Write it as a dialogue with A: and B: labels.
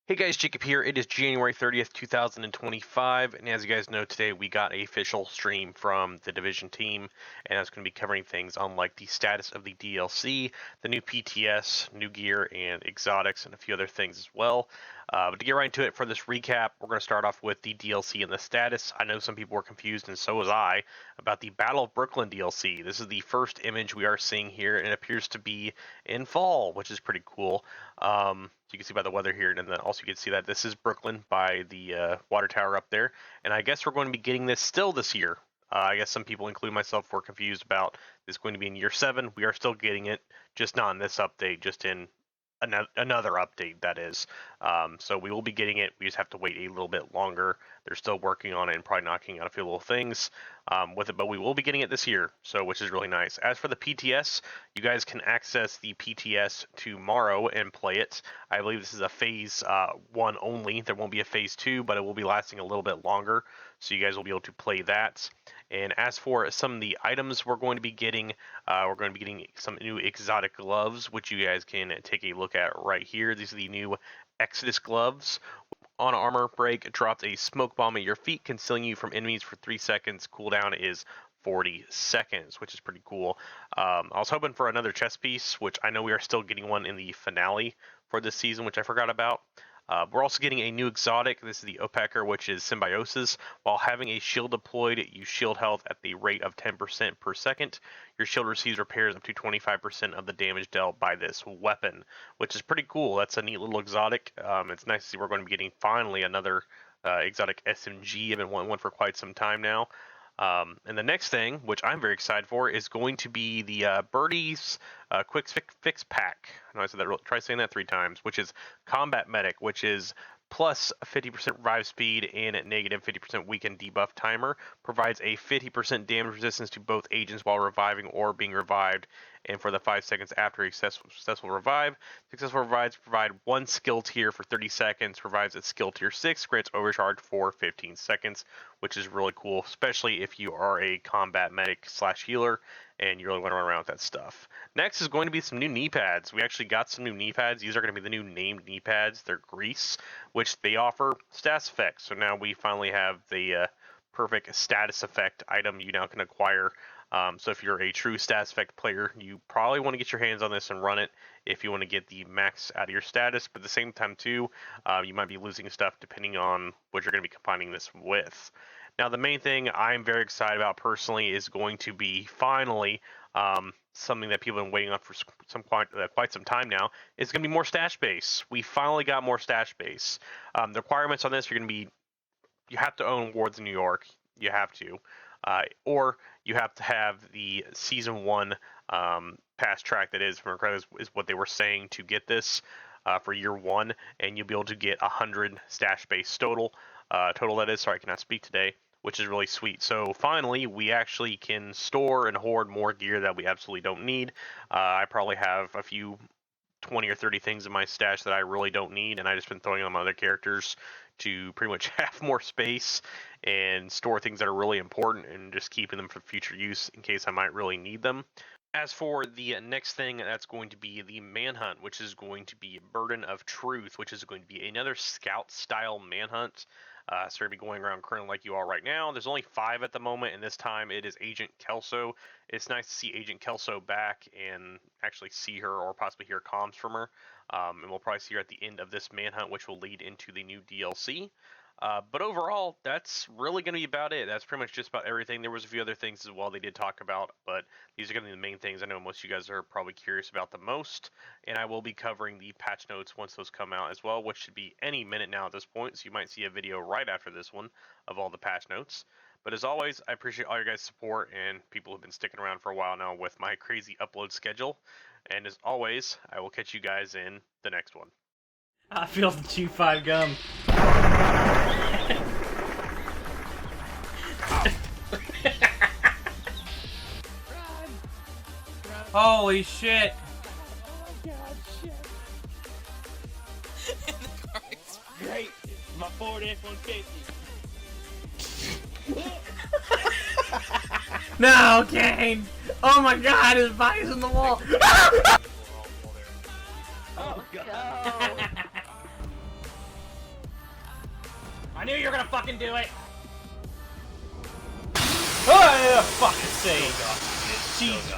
A: Hey guys, Jacob here. It is January 30th, 2025, and as you guys know, today we got an official stream from the Division team, and I was going to be covering things on like the status of the DLC, the new PTS, new gear, and exotics, and a few other things as well. But to get right into it, for this recap, we're going to start off with the DLC and the status. I know some people were confused, and so was I, about the Battle of Brooklyn DLC. This is the first image we are seeing here, and it appears to be in fall, which is pretty cool. You can see by the weather here, and then also you can see that this is Brooklyn by the water tower up there. And I guess we're going to be getting this still this year. I guess some people, including myself, were confused about this going to be in year 7. We are still getting it, just not in this update, just in another update, that is. So we will be getting it. We just have to wait a little bit longer. They're still working on it and probably knocking out a few little things with it, but we will be getting it this year, so which is really nice. As for the PTS, you guys can access the PTS tomorrow and play it. I believe this is a phase 1 only. There won't be a phase 2, but it will be lasting a little bit longer, so you guys will be able to play that. And as for some of the items we're going to be getting some new exotic gloves, which you guys can take a look at right here. These are the new Exodus gloves. On armor break, drops a smoke bomb at your feet, concealing you from enemies for 3 seconds. Cooldown is 40 seconds, which is pretty cool. I was hoping for another chest piece, which I know we are still getting one in the finale for this season, which I forgot about. We're also getting a new exotic. This is the Opacker, which is Symbiosis. While having a shield deployed, you shield health at the rate of 10% per second. Your shield receives repairs up to 25% of the damage dealt by this weapon, which is pretty cool. That's a neat little exotic. It's nice to see we're going to be getting finally another exotic SMG. I've been wanting one for quite some time now. And the next thing, which I'm very excited for, is going to be the Birdie's Quick Fix Pack. I know I said that. Try saying that 3 times. Which is Combat Medic, which is plus 50% revive speed and negative 50% weaken debuff timer. Provides a 50% damage resistance to both agents while reviving or being revived, and for the 5 seconds after a successful revive. Successful revives provide 1 skill tier for 30 seconds, revives at skill tier 6, grants overcharge for 15 seconds, which is really cool, especially if you are a combat medic / healer and you really want to run around with that stuff. Next is going to be some new knee pads. We actually got some new knee pads. These are going to be the new named knee pads. They're grease, which they offer status effects. So now we finally have the perfect status effect item you now can acquire. So if you're a true status effect player, you probably want to get your hands on this and run it if you want to get the max out of your status. But at the same time too, you might be losing stuff depending on what you're going to be combining this with. Now the main thing I'm very excited about personally is going to be finally something that people have been waiting on for quite some time now. It's going to be more stash base. We finally got more stash base. The requirements on this are going to be you have to own Wards in New York. You have to. Or you have to have the Season 1 pass track, that is what they were saying to get this for year 1, and you'll be able to get 100 stash base total. That is. Sorry, I cannot speak today, which is really sweet. So finally, we actually can store and hoard more gear that we absolutely don't need. I probably have a few 20 or 30 things in my stash that I really don't need, and I just been throwing on my other characters to pretty much have more space and store things that are really important and just keeping them for future use in case I might really need them. As for the next thing, that's going to be the Manhunt, which is going to be Burden of Truth, which is going to be another scout-style manhunt. So you're going to be going around currently like you are right now. There's only 5 at the moment, and this time it is Agent Kelso. It's nice to see Agent Kelso back and actually see her or possibly hear comms from her. And we'll probably see her at the end of this manhunt, which will lead into the new DLC. But overall, that's really going to be about it. That's pretty much just about everything. There was a few other things as well they did talk about, but these are going to be the main things I know most of you guys are probably curious about the most. And I will be covering the patch notes once those come out as well, which should be any minute now at this point. So you might see a video right after this one of all the patch notes. But as always, I appreciate all your guys' support and people who've been sticking around for a while now with my crazy upload schedule. And as always, I will catch you guys in the next one.
B: I feel the chew 5 gum. Holy shit!
C: Oh god, shit.
D: And the car exploded.
C: Great! My Ford F-150.
B: No, Kane! Oh my god, his body's in the wall!
C: Oh god.
D: No.
B: I knew you were gonna fucking do it! Oh, yeah, fucking save! Jesus